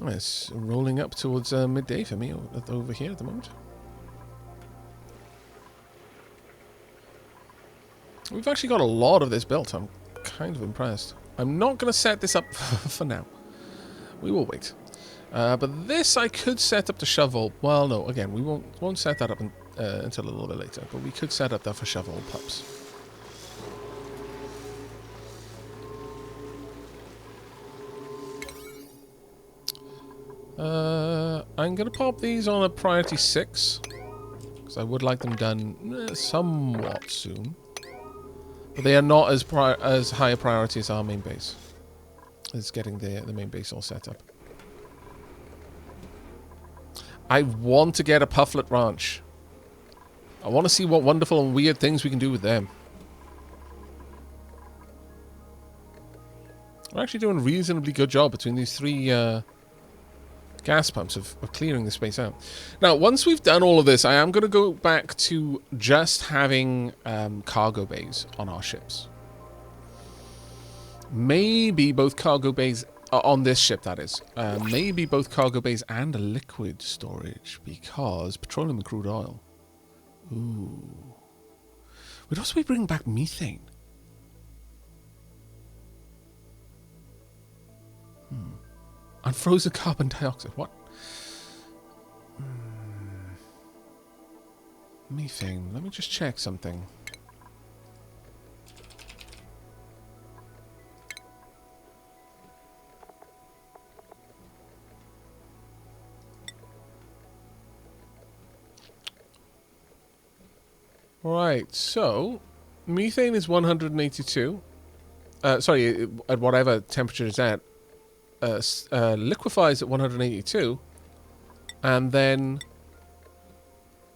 It's rolling up towards midday for me over here at the moment. We've actually got a lot of this built. I'm kind of impressed. I'm not going to set this up for now. We will wait. But this I could set up to shovel. Well, no, again, we won't set that up until a little bit later. But we could set up that for shovel pups. I'm going to pop these on a priority 6. Because I would like them done somewhat soon. But they are not as high a priority as our main base. It's getting the main base all set up. I want to get a Pufflet Ranch. I want to see what wonderful and weird things we can do with them. We're actually doing a reasonably good job between these 3 gas pumps of clearing the space out. Now, once we've done all of this, I am going to go back to just having cargo bays on our ships. Maybe both cargo bays, on this ship that is, maybe both cargo bays and a liquid storage, because petroleum and crude oil. Ooh. We'd also be bringing back methane. Unfrozen carbon dioxide. What? Methane. Let me just check something. Right, so methane is 182. Sorry, at whatever temperature it's at. Liquefies at 182 and then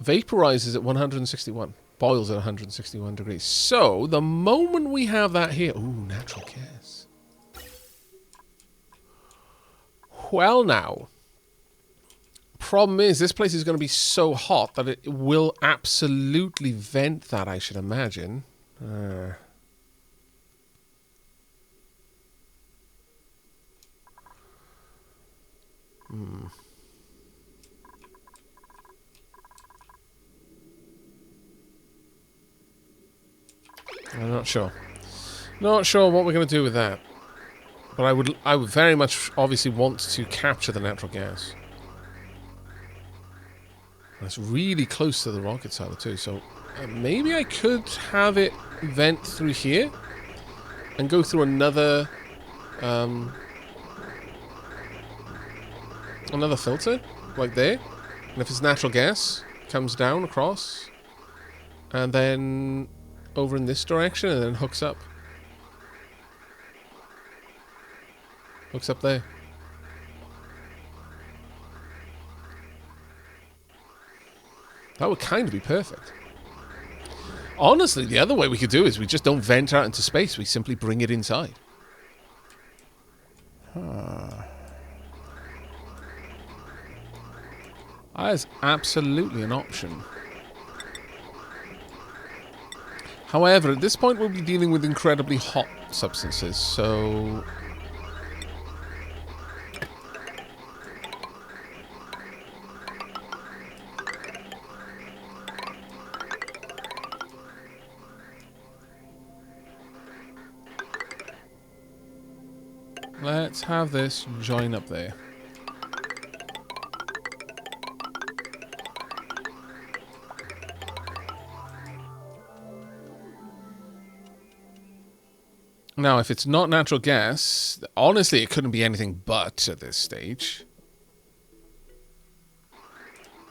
vaporizes at 161, boils at 161 degrees. So the moment we have that here, ooh, natural gas. Well, now, problem is this place is going to be so hot that it will absolutely vent that, I should imagine. I'm not sure. Not sure what we're going to do with that. But I would very much obviously want to capture the natural gas. And it's really close to the rocket silo too, so maybe I could have it vent through here and go through another filter, like there. And if it's natural gas, it comes down across, and then over in this direction, and then hooks up. Hooks up there. That would kind of be perfect. Honestly, the other way we could do is we just don't vent out into space. We simply bring it inside. That is absolutely an option. However, at this point we'll be dealing with incredibly hot substances, so... let's have this join up there. Now, if it's not natural gas, honestly, it couldn't be anything but at this stage.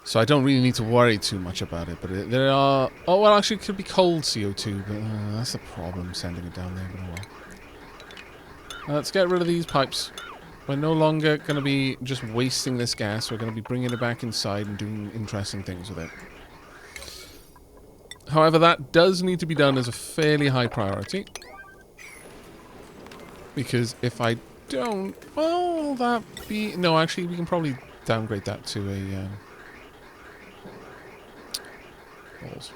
So I don't really need to worry too much about it. But there are... oh, well, actually, it could be cold CO2, but that's the problem, sending it down there. But oh well. Let's get rid of these pipes. We're no longer going to be just wasting this gas. We're going to be bringing it back inside and doing interesting things with it. However, that does need to be done as a fairly high priority. Because if I don't... well, that be... no, actually, we can probably downgrade that to a... balls.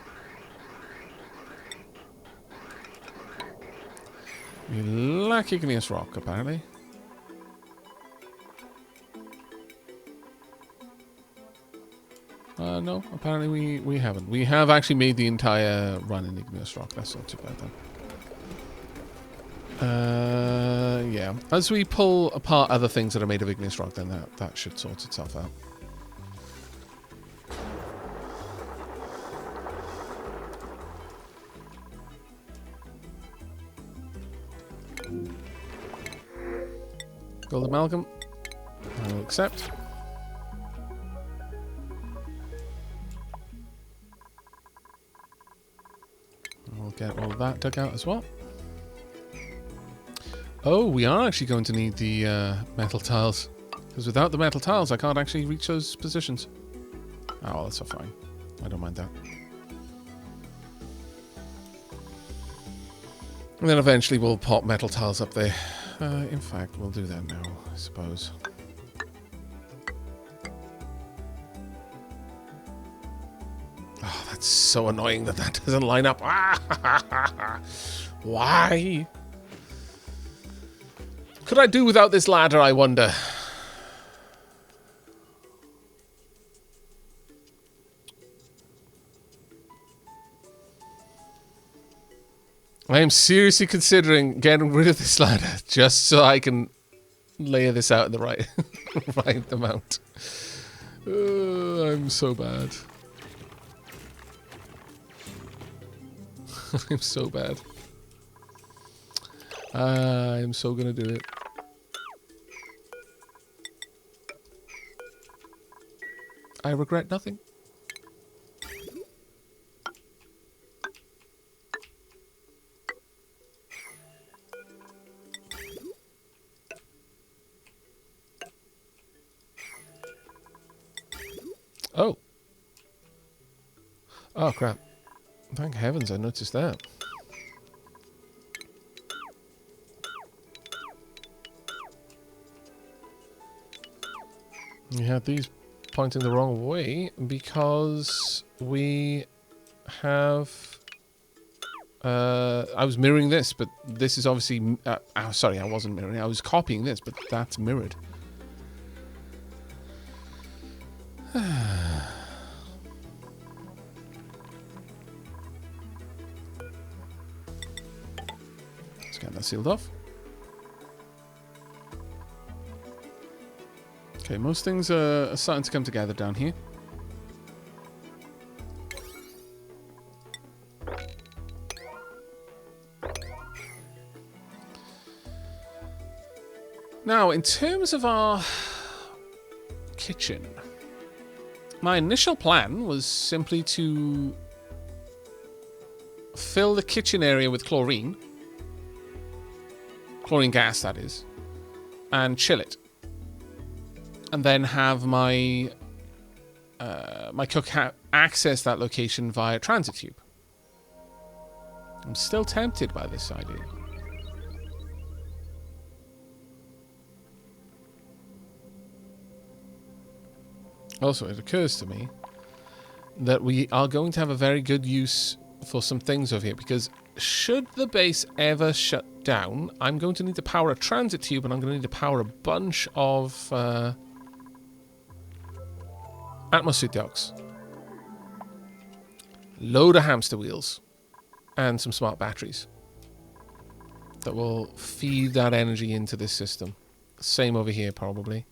We lack igneous rock, apparently. No, apparently we haven't. We have actually made the entire run in igneous rock. That's not too bad then. Yeah. As we pull apart other things that are made of igneous rock, then that should sort itself out. Gold amalgam. I will accept. We'll get all of that dug out as well. Oh, we are actually going to need the metal tiles. Because without the metal tiles, I can't actually reach those positions. Oh, well, that's so fine. I don't mind that. And then eventually we'll pop metal tiles up there. In fact, we'll do that now, I suppose. Oh, that's so annoying that doesn't line up. Why? Could I do without this ladder, I wonder? I am seriously considering getting rid of this ladder just so I can layer this out in the right, right amount. I'm so bad. I'm so bad. I'm so gonna do it. I regret nothing. Oh. Oh, crap. Thank heavens I noticed that. We had these pointing the wrong way because we have... I was mirroring this, but this is obviously... sorry, I wasn't mirroring. I was copying this, but that's mirrored. Let's get that sealed off. Okay, most things are starting to come together down here. Now, in terms of our kitchen, my initial plan was simply to fill the kitchen area with chlorine gas, that is, and chill it. And then have my my cook access that location via transit tube. I'm still tempted by this idea. Also, it occurs to me that we are going to have a very good use for some things over here, because should the base ever shut down, I'm going to need to power a transit tube, and I'm going to need to power a bunch of atmosphere ducts, load of hamster wheels, and some smart batteries that will feed that energy into this system. Same over here, probably,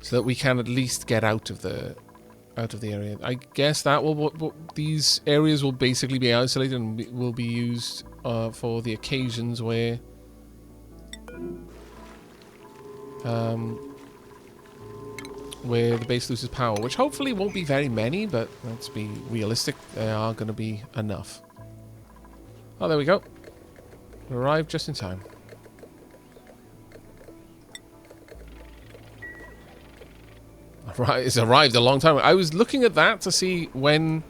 so that we can at least get out of the area. I guess that will these areas will basically be isolated and will be used for the occasions where the base loses power, which hopefully won't be very many, but let's be realistic, there are going to be enough. Oh, there we go. We arrived just in time. Right, it's arrived a long time ago. I was looking at that to see when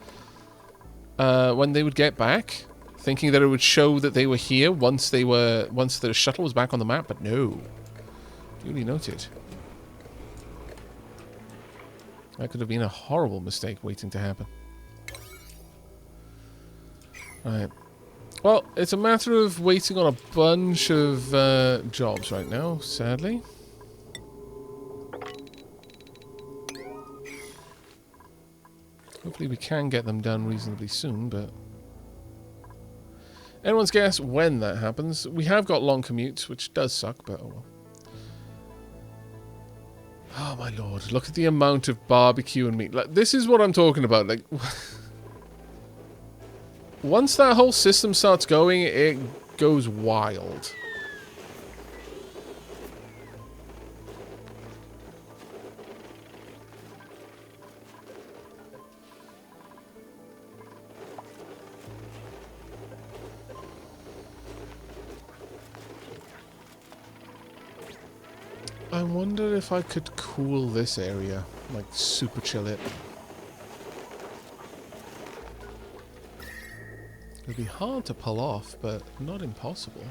they would get back, thinking that it would show that they were here once the shuttle was back on the map, but no. Duly noted. That could have been a horrible mistake waiting to happen. Alright. Well, it's a matter of waiting on a bunch of jobs right now, sadly. Hopefully we can get them done reasonably soon, but... Anyone's guess when that happens. We have got long commutes, which does suck, but oh well. Oh my lord, look at the amount of barbecue and meat. Like, this is what I'm talking about. Like, once that whole system starts going, it goes wild. I wonder if I could cool this area, like super chill it. It'd be hard to pull off, but not impossible.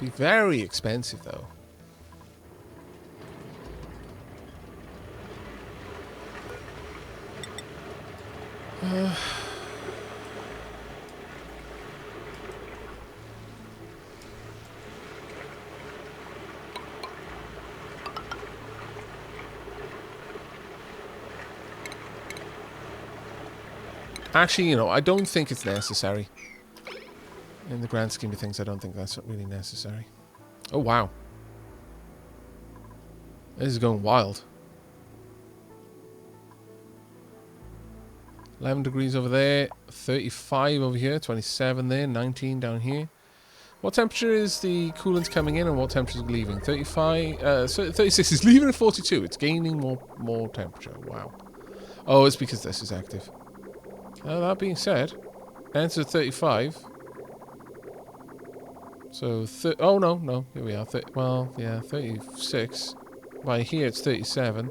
Be very expensive though. Actually, you know, I don't think it's necessary. In the grand scheme of things, I don't think that's really necessary. Oh, wow. This is going wild. 11 degrees over there, 35 over here, 27 there, 19 down here. What temperature is the coolant's coming in and what temperature is leaving? 35, 36 is leaving at 42. It's gaining more temperature. Wow. Oh, it's because this is active. That being said, enter 35. So, oh no, here we are. Well, yeah, 36. By here it's 37.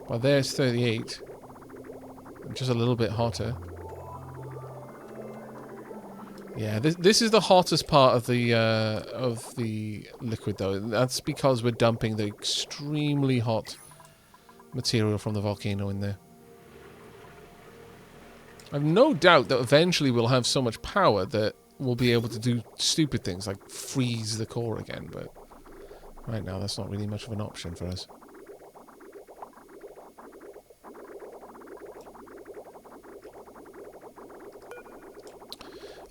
By there it's 38. Just a little bit hotter. Yeah, this is the hottest part of the liquid, though. That's because we're dumping the extremely hot material from the volcano in there. I've no doubt that eventually we'll have so much power that we'll be able to do stupid things like freeze the core again, but right now that's not really much of an option for us.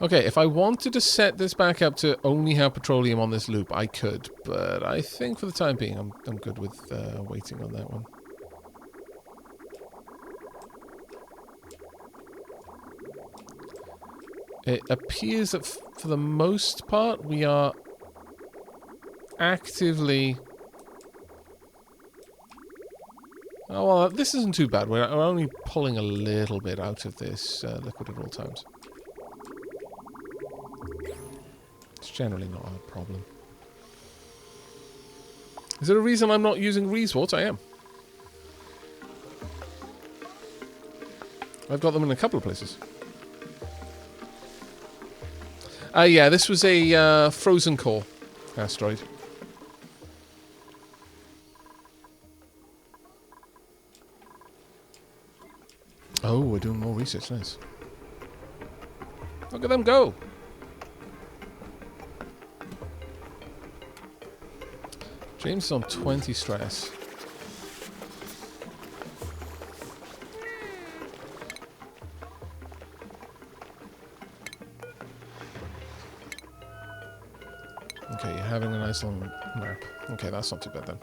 Okay, if I wanted to set this back up to only have petroleum on this loop, I could, but I think for the time being I'm good with waiting on that one. It appears that for the most part we are actively... Oh, well, this isn't too bad. We're only pulling a little bit out of this liquid at all times. It's generally not a problem. Is there a reason I'm not using resort? I am. I've got them in a couple of places. Yeah, this was a frozen core asteroid. Oh, we're doing more research. Nice. Look at them go. James is on 20 stress. Okay, you're having a nice long nap. Okay, that's not too bad then.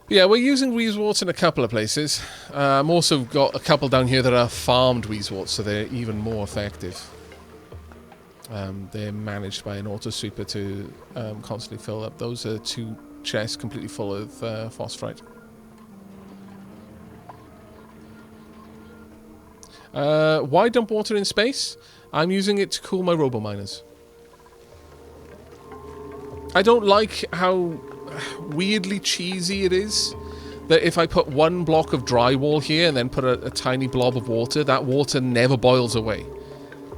Yeah, we're using resorts in a couple of places. I'm also got a couple down here that are farmed resorts, so they're even more effective. They're managed by an auto sweeper to constantly fill up. Those are 2 chests completely full of phosphorite. Why dump water in space? I'm using it to cool my robo-miners. I don't like how weirdly cheesy it is that if I put one block of drywall here and then put a tiny blob of water, that water never boils away.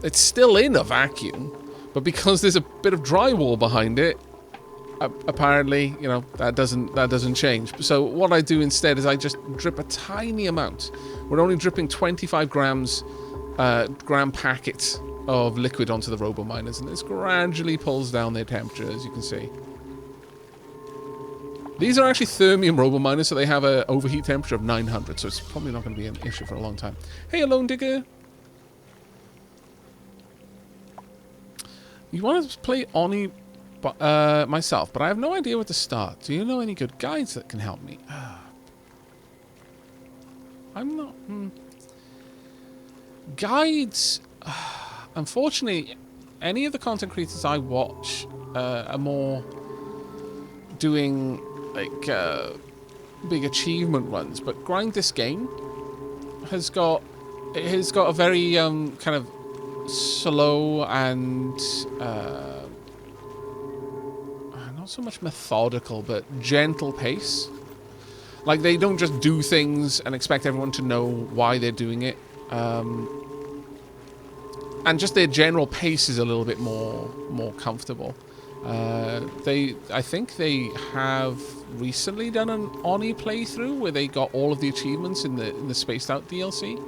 It's still in a vacuum, but because there's a bit of drywall behind it, apparently, you know, that doesn't change. So what I do instead is I just drip a tiny amount. We're only dripping 25 gram packets of liquid onto the robo-miners, and this gradually pulls down their temperature, as you can see. These are actually thermium robo miners, so they have a overheat temperature of 900, so it's probably not going to be an issue for a long time. Hey, Alone Digger. You want to play Oni myself, but I have no idea where to start. Do you know any good guides that can help me? I'm not... Guides... Unfortunately, any of the content creators I watch are more doing, like, big achievement runs, but Grind This Game has got a very kind of slow and not so much methodical, but gentle pace. Like, they don't just do things and expect everyone to know why they're doing it. And just their general pace is a little bit more comfortable. I think they have recently done an Oni playthrough where they got all of the achievements in the Spaced Out DLC.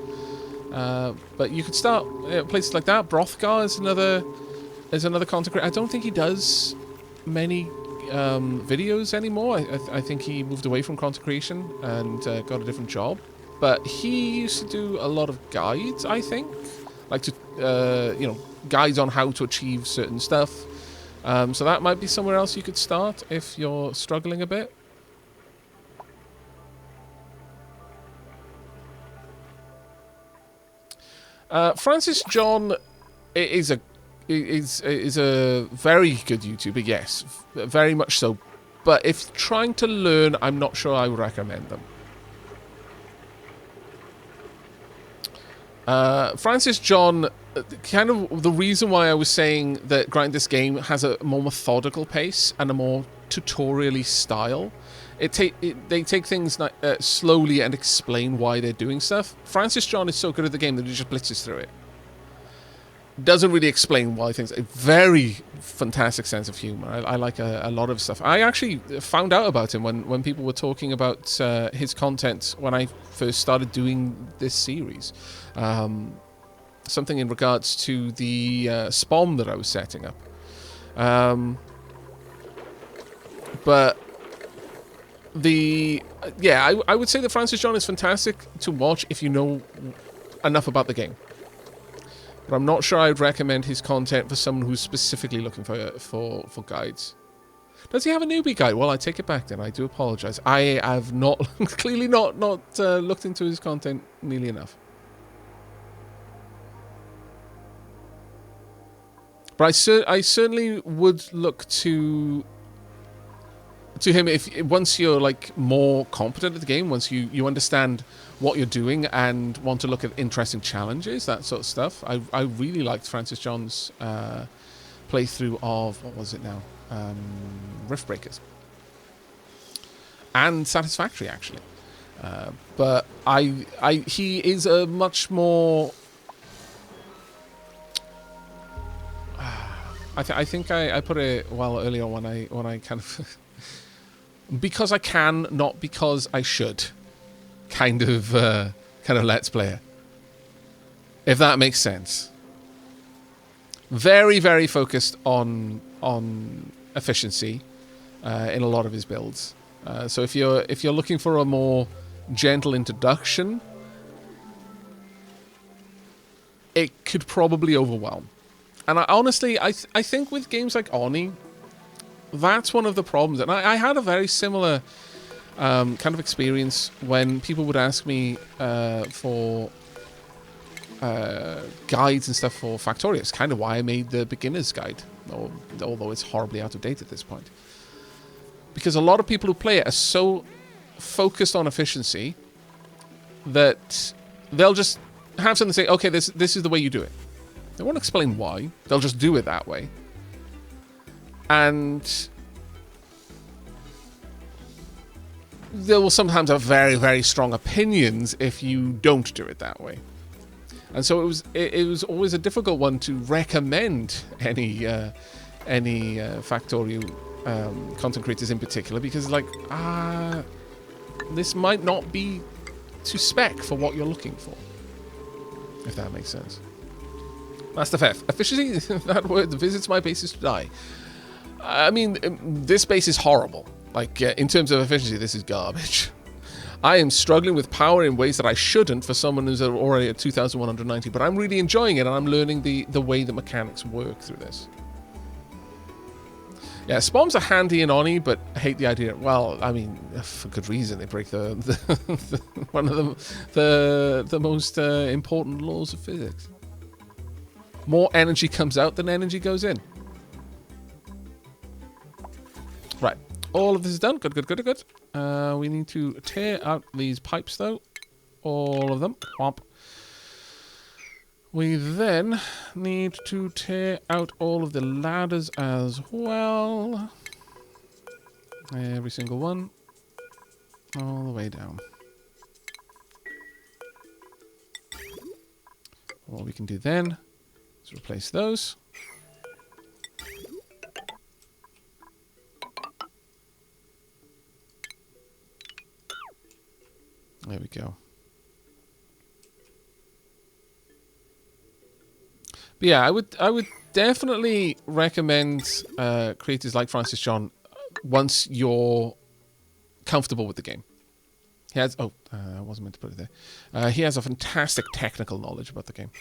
But you could start at places like that. Brothgar is another content creator. I don't think he does many videos anymore. I think he moved away from content creation and got a different job. But he used to do a lot of guides, I think. Like guides on how to achieve certain stuff. So that might be somewhere else you could start if you're struggling a bit. Francis John is a very good YouTuber, yes, very much so. But if trying to learn, I'm not sure I would recommend them. Francis John, kind of the reason why I was saying that Grind This Game has a more methodical pace and a more tutorial-y style. They take things slowly and explain why they're doing stuff. Francis John is so good at the game that he just blitzes through it. Doesn't really explain why things... A very fantastic sense of humor. I like a lot of stuff. I actually found out about him when people were talking about his content when I first started doing this series. Something in regards to the SPOM that I was setting up. But... I would say that Francis John is fantastic to watch if you know enough about the game. But I'm not sure I'd recommend his content for someone who's specifically looking for guides. Does he have a newbie guide? Well, I take it back then. I do apologize. I have not clearly not looked into his content nearly enough. But I certainly would look to him if once you're like more competent at the game, once you understand what you're doing and want to look at interesting challenges, that sort of stuff. I really liked Francis John's playthrough of, what was it now? Rift Breakers. And Satisfactory, actually. But he is a much more... I think I put it well earlier when I kind of... because I can, not because I should. Kind of Let's Player. If that makes sense. Very, very focused on efficiency in a lot of his builds. So if you're looking for a more gentle introduction, it could probably overwhelm. And honestly, I think with games like Oni, that's one of the problems. And I had a very similar kind of experience when people would ask me for guides and stuff for Factorio. It's kind of why I made the beginner's guide, although it's horribly out of date at this point. Because a lot of people who play it are so focused on efficiency that they'll just have something to say, okay, this is the way you do it. They won't explain why. They'll just do it that way. And they will sometimes have very, very strong opinions if you don't do it that way. And so it was always a difficult one to recommend any Factorio content creators in particular, because like, this might not be to spec for what you're looking for, if that makes sense. Master F. Efficiency, that word visits my bases to die. I mean, this base is horrible. Like, in terms of efficiency, this is garbage. I am struggling with power in ways that I shouldn't for someone who's already at 2,190, but I'm really enjoying it, and I'm learning the way the mechanics work through this. Yeah, spawns are handy in Oni, but I hate the idea. Well, I mean, for good reason. They break the one of the most important laws of physics. More energy comes out than energy goes in. Right. All of this is done. Good, good, good, good. We need to tear out these pipes, though. All of them. Womp. We then need to tear out all of the ladders as well. Every single one. All the way down. What we can do then is replace those. There we go. But yeah, I would definitely recommend creators like Francis John once you're comfortable with the game. He has I wasn't meant to put it there. He has a fantastic technical knowledge about the game.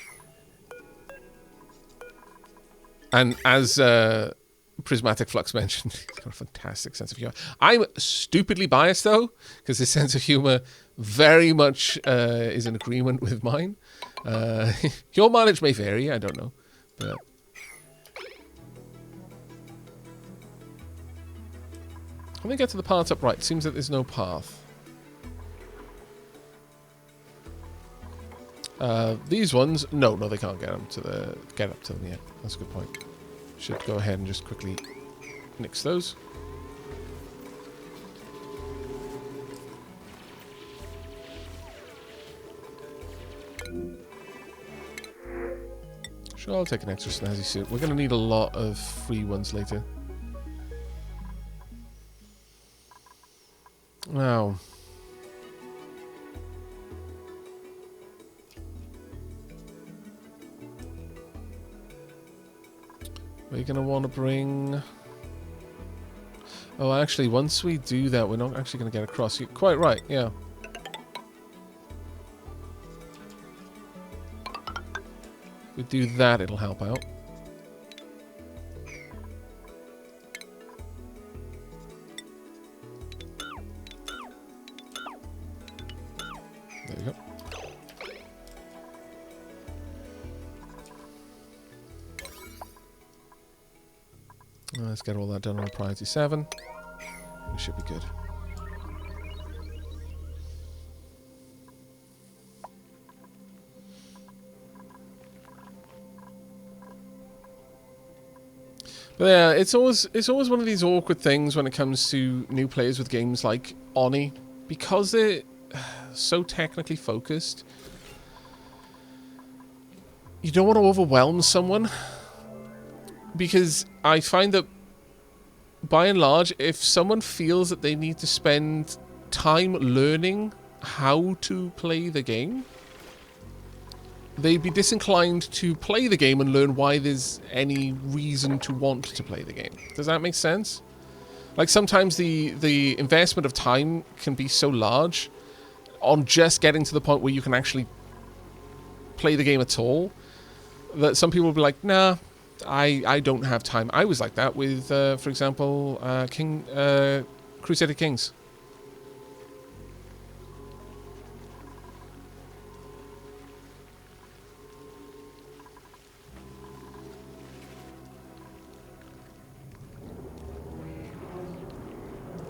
And as Prismatic Flux mentioned, he's got a fantastic sense of humor. I'm stupidly biased though, because his sense of humor very much is in agreement with mine. Your mileage may vary, I don't know. But when we get to the path up right, it seems that there's no path. These ones, no, they can't get up to them yet. That's a good point. Should go ahead and just quickly nix those. Sure, I'll take an extra snazzy suit. We're going to need a lot of free ones later. Now. We're going to want to bring... Oh, actually, once we do that, we're not actually going to get across. You're quite right, yeah. If we do that, it'll help out. There we go. Let's get all that done on priority 7. We should be good. But yeah, it's always one of these awkward things when it comes to new players with games like Oni, because they're so technically focused. You don't want to overwhelm someone, because I find that by and large, if someone feels that they need to spend time learning how to play the game, they'd be disinclined to play the game and learn why there's any reason to want to play the game. Does that make sense? Like, sometimes the investment of time can be so large on just getting to the point where you can actually play the game at all, that some people will be like, nah, I don't have time. I was like that with, for example, Crusader Kings.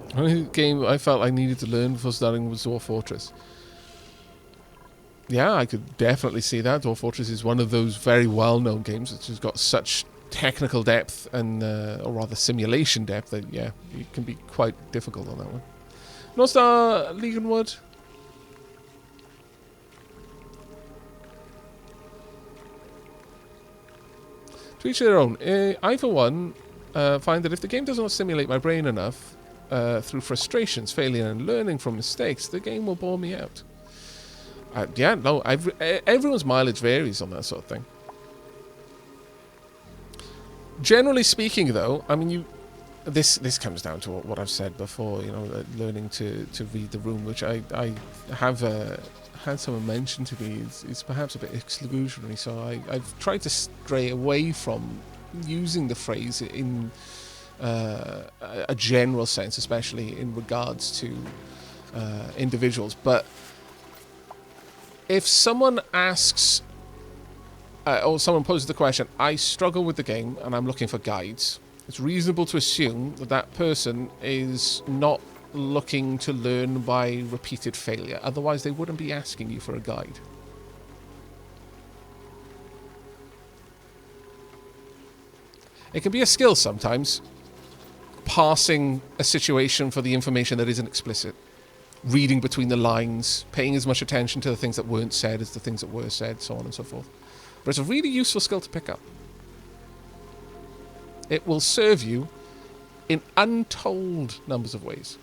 The only game I felt I needed to learn before starting was Dwarf Fortress. Yeah, I could definitely see that. Dwarf Fortress is one of those very well-known games which has got such technical depth and, or rather simulation depth, that, yeah, it can be quite difficult on that one. North Star Leaguenwood. To each their own. I, for one, find that if the game does not stimulate my brain enough, through frustrations, failure, and learning from mistakes, the game will bore me out. Yeah, no, everyone's mileage varies on that sort of thing. Generally speaking, though, I mean, this comes down to what I've said before, you know, learning to read the room, which I have had someone mention to me is perhaps a bit exclusionary, so I've tried to stray away from using the phrase in a general sense, especially in regards to individuals. But if someone asks or someone poses the question, I struggle with the game and I'm looking for guides, it's reasonable to assume that that person is not looking to learn by repeated failure. Otherwise, they wouldn't be asking you for a guide. It can be a skill sometimes, parsing a situation for the information that isn't explicit, reading between the lines, paying as much attention to the things that weren't said as the things that were said, so on and so forth. But it's a really useful skill to pick up. It will serve you in untold numbers of ways.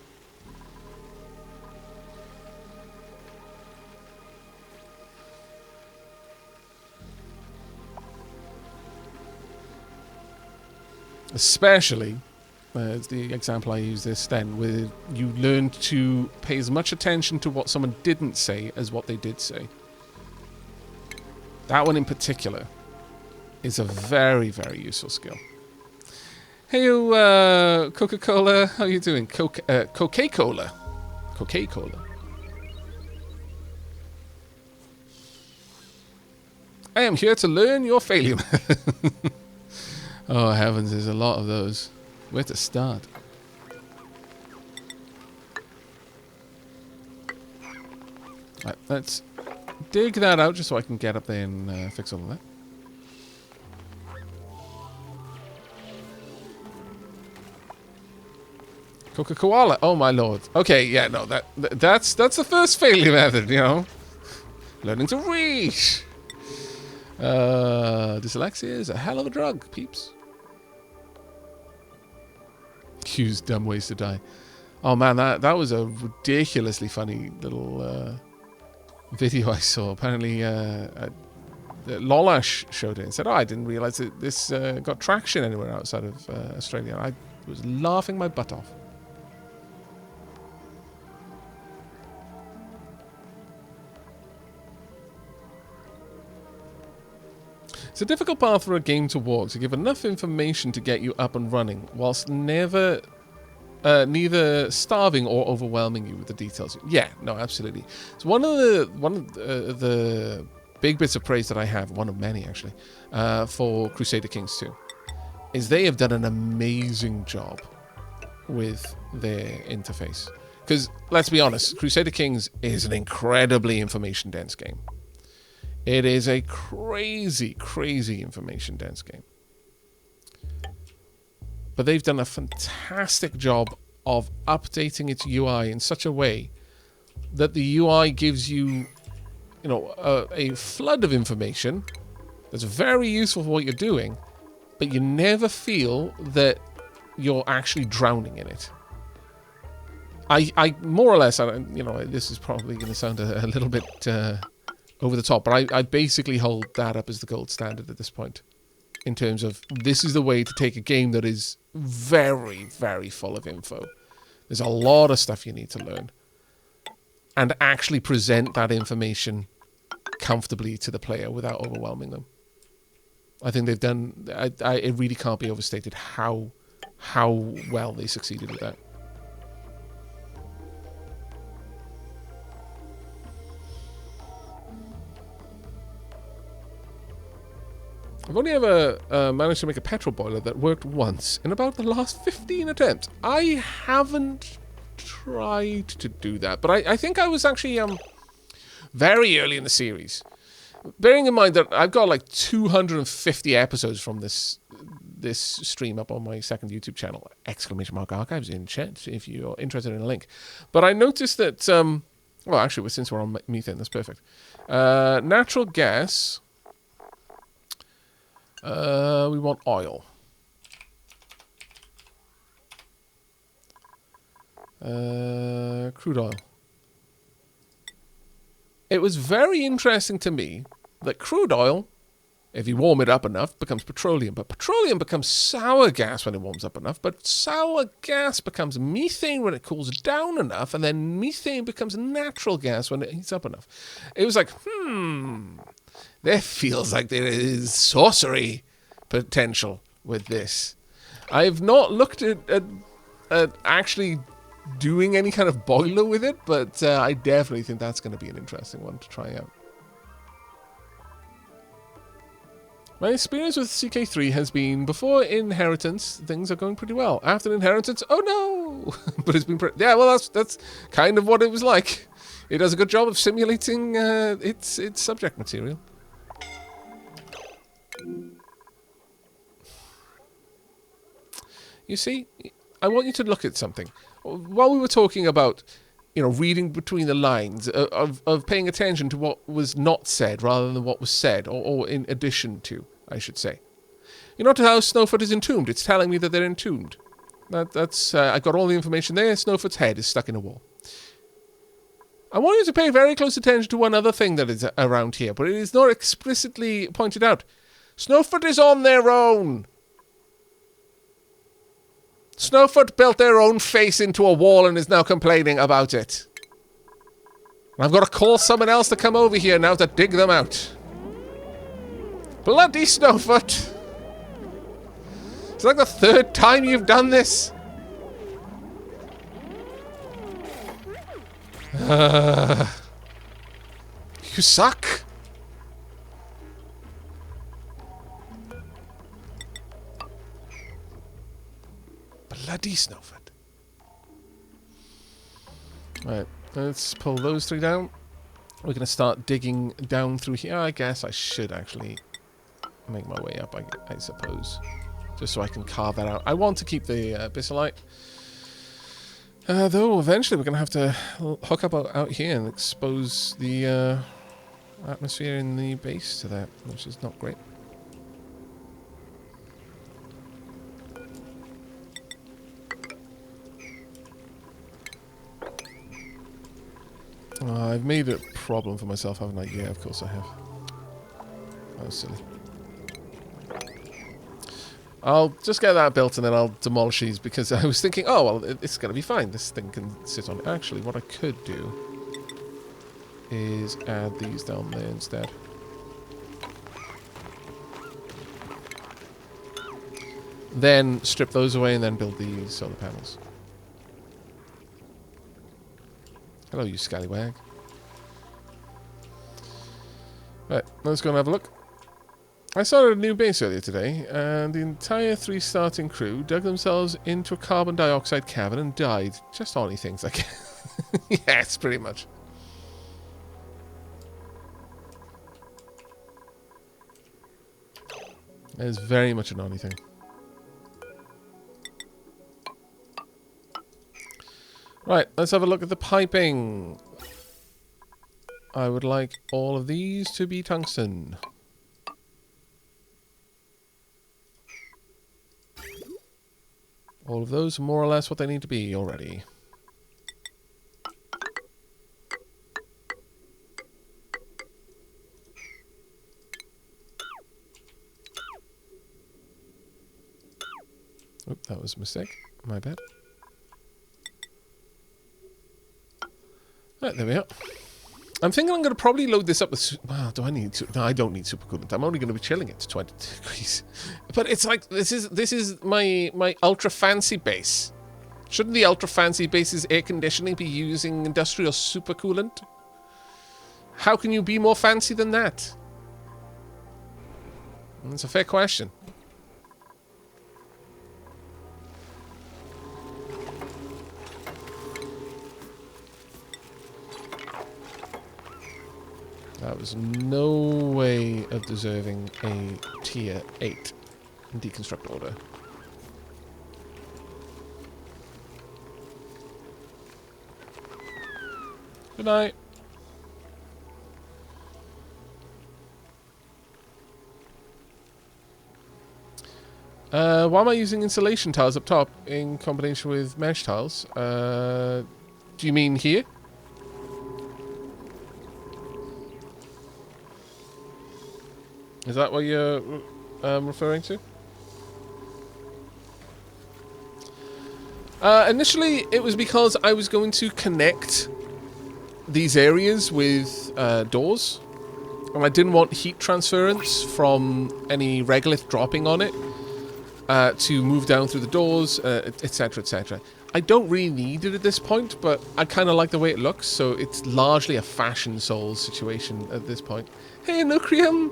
Especially, as the example I use this then, where you learn to pay as much attention to what someone didn't say as what they did say. That one in particular is a very, very useful skill. Hey, Coca-Cola, how are you doing? Coca-Cola. Coca-Cola. I am here to learn your failure. Oh, heavens, there's a lot of those. Where to start? Right, let's dig that out just so I can get up there and fix all of that. Coca-Cola. Oh my lord. Okay, yeah, no, that's the first failure method, you know. Learning to read. Dyslexia is a hell of a drug, peeps. Use dumb ways to die. Oh man, that was a ridiculously funny little video I saw. Apparently, Lolash showed it and said, "Oh, I didn't realize that this got traction anywhere outside of Australia." I was laughing my butt off. It's a difficult path for a game to walk, to give enough information to get you up and running, whilst neither starving or overwhelming you with the details. Yeah, no, absolutely. So one of the big bits of praise that I have, one of many actually, for Crusader Kings 2, is they have done an amazing job with their interface. Because let's be honest, Crusader Kings is an incredibly information-dense game. It is a crazy, crazy information-dense game. But they've done a fantastic job of updating its UI in such a way that the UI gives you, you know, a flood of information that's very useful for what you're doing, but you never feel that you're actually drowning in it. I more or less, you know, this is probably going to sound a little bit over the top, but I basically hold that up as the gold standard at this point, in terms of this is the way to take a game that is very, very full of info. There's a lot of stuff you need to learn, and actually present that information comfortably to the player without overwhelming them. I think they've done. It really can't be overstated how well they succeeded with that. I've only ever managed to make a petrol boiler that worked once in about the last 15 attempts. I haven't tried to do that, but I think I was actually very early in the series. Bearing in mind that I've got like 250 episodes from this stream up on my second YouTube channel, !archives in chat if you're interested in a link. But I noticed that, well, actually, since we're on methane, that's perfect. Natural gas. We want oil. Crude oil. It was very interesting to me that crude oil If you warm it up enough, it becomes petroleum. But petroleum becomes sour gas when it warms up enough. But sour gas becomes methane when it cools down enough. And then methane becomes natural gas when it heats up enough. It was like, there feels like there is sorcery potential with this. I've not looked at actually doing any kind of boiler with it, but I definitely think that's going to be an interesting one to try out. My experience with CK3 has been, before inheritance, things are going pretty well. After inheritance, oh no! But it's been yeah, well, that's kind of what it was like. It does a good job of simulating its subject material. You see, I want you to look at something. While we were talking about, reading between the lines, of paying attention to what was not said rather than what was said, or in addition to, I should say. You notice how Snowfoot is entombed? It's telling me that they're entombed. That's I got all the information there. Snowfoot's head is stuck in a wall. I want you to pay very close attention to one other thing that is around here, but it is not explicitly pointed out. Snowfoot is on their own. Snowfoot built their own face into a wall and is now complaining about it. I've got to call someone else to come over here now to dig them out. Bloody Snowfoot! It's like the third time you've done this. You suck. Bloody Snowfoot. Right, let's pull those three down. We're going to start digging down through here. I guess I should actually make my way up, I suppose. Just so I can carve that out. I want to keep the Abyssalite. Though eventually we're going to have to hook up out here and expose the atmosphere in the base to that, which is not great. I've made a problem for myself, haven't I? Yeah, of course I have. That was silly. I'll just get that built and then I'll demolish these, because I was thinking, oh, well, it's going to be fine. This thing can sit on it. Actually, what I could do is add these down there instead. Then strip those away and then build the solar panels. Hello, you scallywag. Right, let's go and have a look. I started a new base earlier today, and the entire 3 starting crew dug themselves into a carbon dioxide cavern and died. Just horny things, I guess. Yes, pretty much. That is very much an horny thing. Right, let's have a look at the piping. I would like all of these to be tungsten. All of those are more or less what they need to be already. Oop, that was a mistake. My bad. Right, there we are. I'm thinking I'm going to probably load this up with... Well, do I need to? No, I don't need supercoolant. I'm only going to be chilling it to 20 degrees. But it's like, this is my ultra fancy base. Shouldn't the ultra fancy base's air conditioning be using industrial supercoolant? How can you be more fancy than that? That's a fair question. That was no way of deserving a tier 8 deconstruct order. Good night. Why am I using insulation tiles up top in combination with mesh tiles? Do you mean here? Is that what you're referring to? Initially, it was because I was going to connect these areas with doors. And I didn't want heat transference from any regolith dropping on it to move down through the doors, etc, etc. I don't really need it at this point, but I kind of like the way it looks, so it's largely a fashion souls situation at this point. Hey, Nucrium!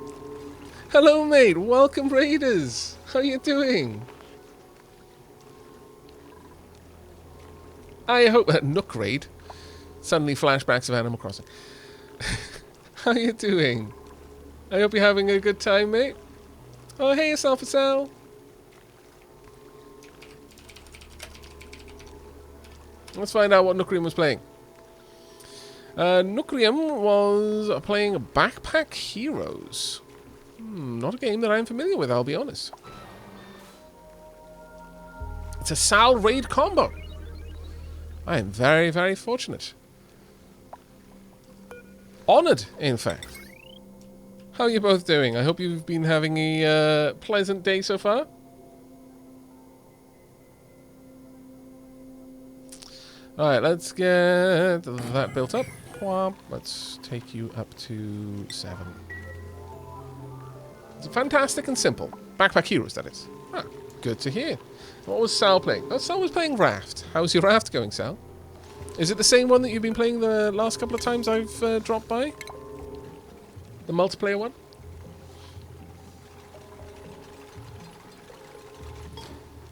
Hello, mate! Welcome, Raiders! How you doing? I hope... Nook Raid. Suddenly flashbacks of Animal Crossing. How you doing? I hope you're having a good time, mate. Oh, hey, yourself, Sal. Let's find out what Nucrium was playing. Nucrium was playing Backpack Heroes. Not a game that I'm familiar with, I'll be honest. It's a Sal raid combo. I am very, very fortunate. Honoured, in fact. How are you both doing? I hope you've been having a pleasant day so far. Alright, let's get that built up. Let's take you up to 7. It's fantastic and simple. Backpack Heroes, that is. Ah, good to hear. What was Sal playing? Oh, Sal was playing Raft. How's your Raft going, Sal? Is it the same one that you've been playing the last couple of times I've dropped by? The multiplayer one?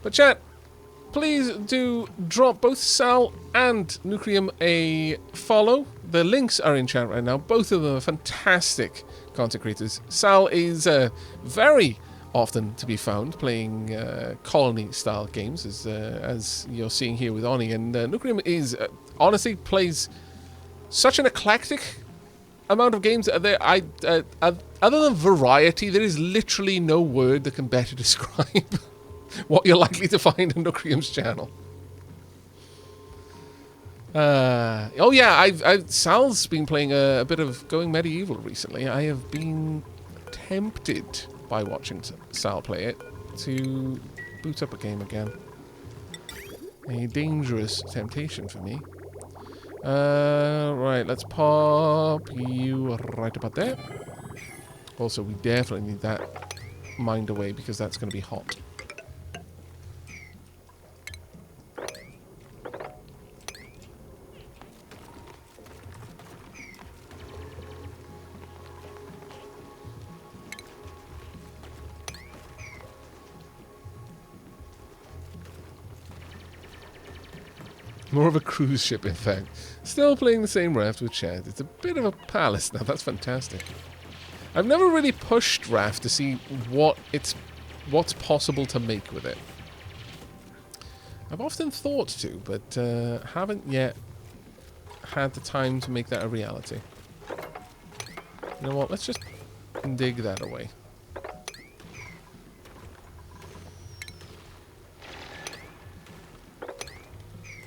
But chat, please do drop both Sal and Nucrium a follow. The links are in chat right now. Both of them are fantastic content creators. Sal is very often to be found playing colony-style games, as you're seeing here with Oni. And Nucrium is, honestly, plays such an eclectic amount of games. Other than variety, there is literally no word that can better describe what you're likely to find on Nucrium's channel. Oh yeah, Sal's been playing a bit of Going Medieval recently. I have been tempted by watching Sal play it to boot up a game again. A dangerous temptation for me. Right, let's pop you right about there. Also, we definitely need that mined away because that's going to be hot. More of a cruise ship, in fact. Still playing the same raft with Chad. It's a bit of a palace now. That's fantastic. I've never really pushed raft to see what's possible to make with it. I've often thought to, but haven't yet had the time to make that a reality. You know what? Let's just dig that away.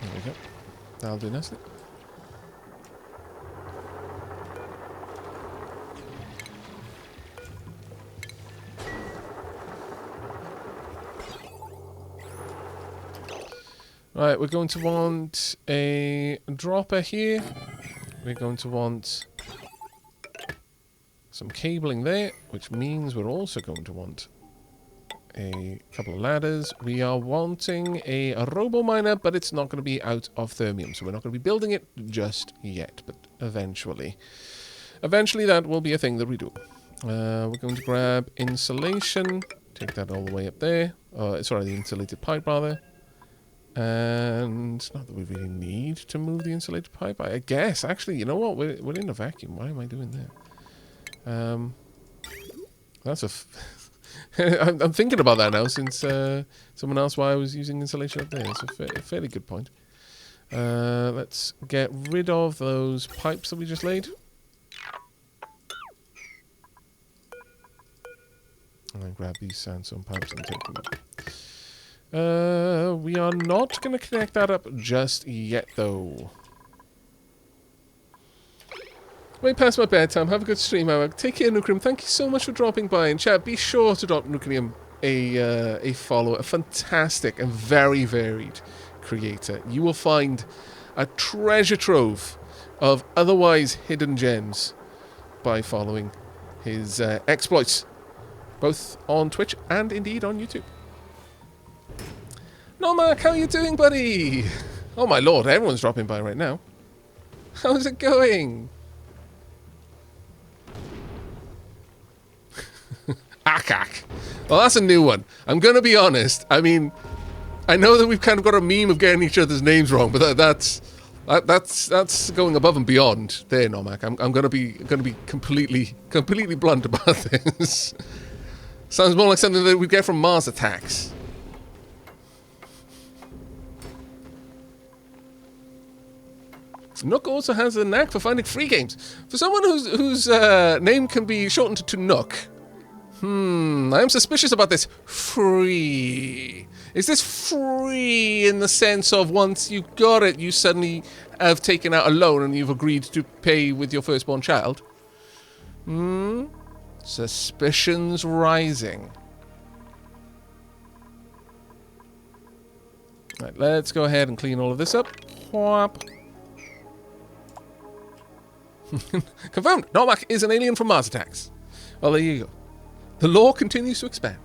There we go. That'll do nicely. Right, we're going to want a dropper here. We're going to want some cabling there, which means we're also going to want a couple of ladders. We are wanting a robo miner, but it's not going to be out of thermium, so we're not going to be building it just yet, but eventually. Eventually that will be a thing that we do. We're going to grab insulation, take that all the way up there. Sorry, the insulated pipe rather. And not that we really need to move the insulated pipe, I guess. Actually, you know what? We're in a vacuum. Why am I doing that? That's a... I'm thinking about that now since someone asked why I was using insulation up there. It's a fairly good point. Let's get rid of those pipes that we just laid. And then grab these sandstone pipes and take them up. We are not going to connect that up just yet, though. Way past my bedtime. Have a good stream, Aavak. Take care, Nucleum. Thank you so much for dropping by. And chat, be sure to drop Nucleum a follow. A fantastic and very varied creator. You will find a treasure trove of otherwise hidden gems by following his exploits, both on Twitch and indeed on YouTube. Nomak, how are you doing, buddy? Oh my lord, everyone's dropping by right now. How's it going? Akak. Well, that's a new one. I'm going to be honest. I mean, I know that we've kind of got a meme of getting each other's names wrong, but that's going above and beyond there, Nomak. I'm going to be completely blunt about this. Sounds more like something that we get from Mars Attacks. Nook also has a knack for finding free games. For someone whose name can be shortened to Nook, I am suspicious about this free. Is this free in the sense of once you got it, you suddenly have taken out a loan and you've agreed to pay with your firstborn child? Suspicions rising. Right, let's go ahead and clean all of this up. Whop. Confirmed! Nomak is an alien from Mars Attacks. Well, there you go. The lore continues to expand.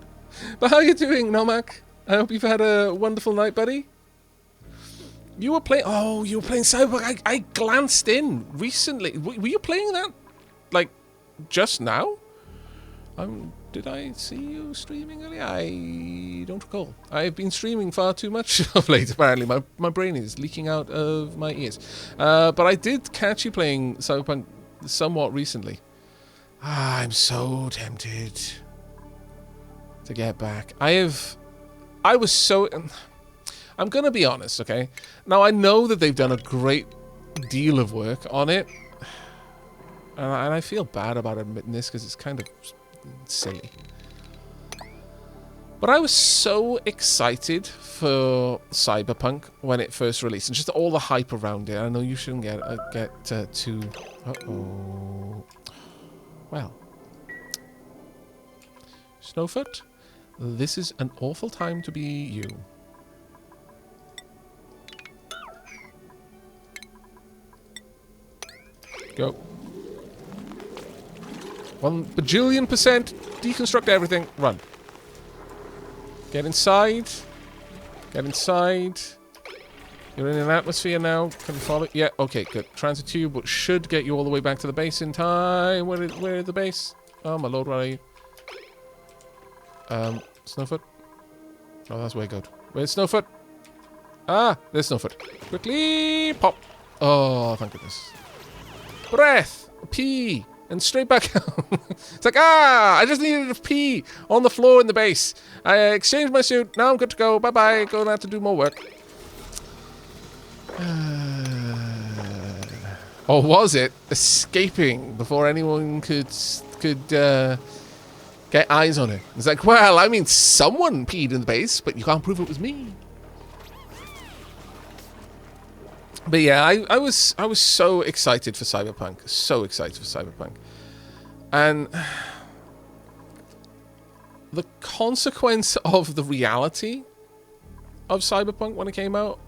But how are you doing, Nomak? I hope you've had a wonderful night, buddy. You were playing... Oh, you were playing Cyberpunk. I glanced in recently. Were you playing that, like, just now? Did I see you streaming earlier? I don't recall. I've been streaming far too much of late, apparently. My brain is leaking out of my ears. But I did catch you playing Cyberpunk somewhat recently. I'm so tempted to get back. I'm gonna be honest, okay? Now, I know that they've done a great deal of work on it. And I feel bad about admitting this because it's kind of silly. But I was so excited for Cyberpunk when it first released, and just all the hype around it. I know you shouldn't get too... Uh-oh. Well. Snowfoot, this is an awful time to be you. Go. 1 bajillion %. Deconstruct everything. Run. Get inside. Get inside. You're in an atmosphere now. Can you follow? Yeah, okay, good. Transit tube should get you all the way back to the base in time. Where is the base? Oh, my lord, where are you? Snowfoot? Oh, that's way good. Where's Snowfoot? Ah, there's Snowfoot. Quickly pop. Oh, thank goodness. Breath. Pee. And straight back out. It's like, I just needed to pee on the floor in the base. I exchanged my suit. Now I'm good to go. Bye-bye. Going out to do more work. Or was it escaping before anyone could get eyes on it? It's like, well, I mean, someone peed in the base, but you can't prove it was me. But yeah, I was so excited for Cyberpunk. So excited for Cyberpunk. And the consequence of the reality of Cyberpunk when it came out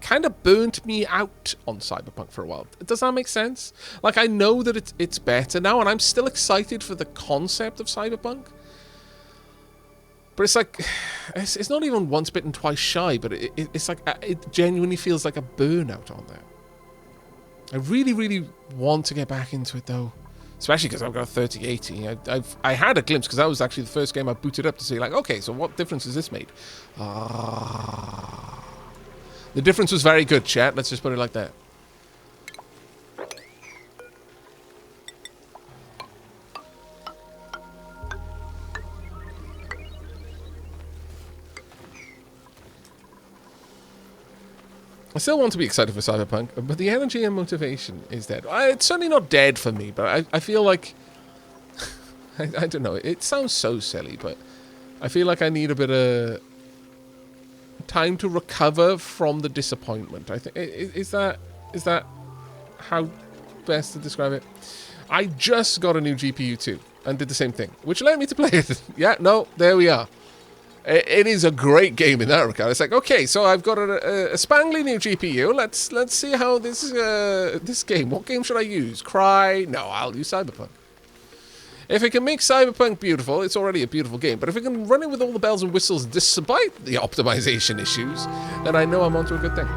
kind of burnt me out on Cyberpunk for a while. Does that make sense? Like, I know that it's better now, and I'm still excited for the concept of Cyberpunk. But it's like, it's not even once bitten, twice shy, but it's like, it genuinely feels like a burnout on that. I really, really want to get back into it, though. Especially because I've got a 3080. I had a glimpse, because that was actually the first game I booted up to see, like, okay, so what difference has this made? The difference was very good, chat. Let's just put it like that. I still want to be excited for Cyberpunk, but the energy and motivation is dead. It's certainly not dead for me, but I feel like... I don't know. It sounds so silly, but I feel like I need a bit of time to recover from the disappointment. I think is that how best to describe it. I just got a new GPU too, and did the same thing, which allowed me to play it. Yeah, no, there we are. It is a great game in that regard. It's like, okay, so I've got a spangly new GPU. Let's see how this game. What game should I use? Cry? No, I'll use Cyberpunk. If it can make Cyberpunk beautiful, it's already a beautiful game. But if it can run it with all the bells and whistles despite the optimization issues, then I know I'm onto a good thing.